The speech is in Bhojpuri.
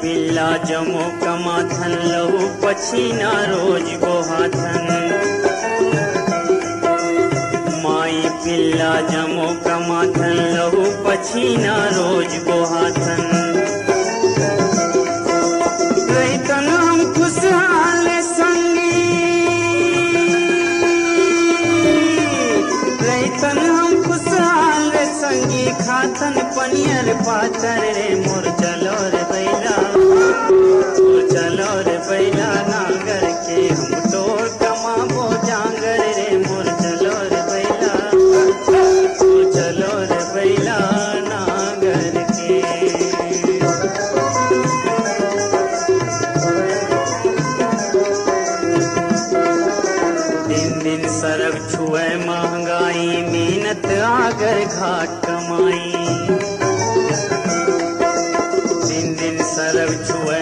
पिल्ला जमो कमाथन लहू पछीना रोज गोहाथन। माई पिल्ला जमो कमाथन लहू पछीना रोज गोहाथन। रहितन हम खुशहाल संगी, रहितन हम खुशहाल संगी खातन पनियर पातर रे मोर चलो रे बैला, मोर चलो रे बैला नांगर के हम तो कमाबो जांगर रे मोर चलो रे बैला, मोर चलो रे बैला नांगर के। दिन दिन सरग छुए महंगाई मेहनत आगर घाट कमाई। दिन दिन सरग छुए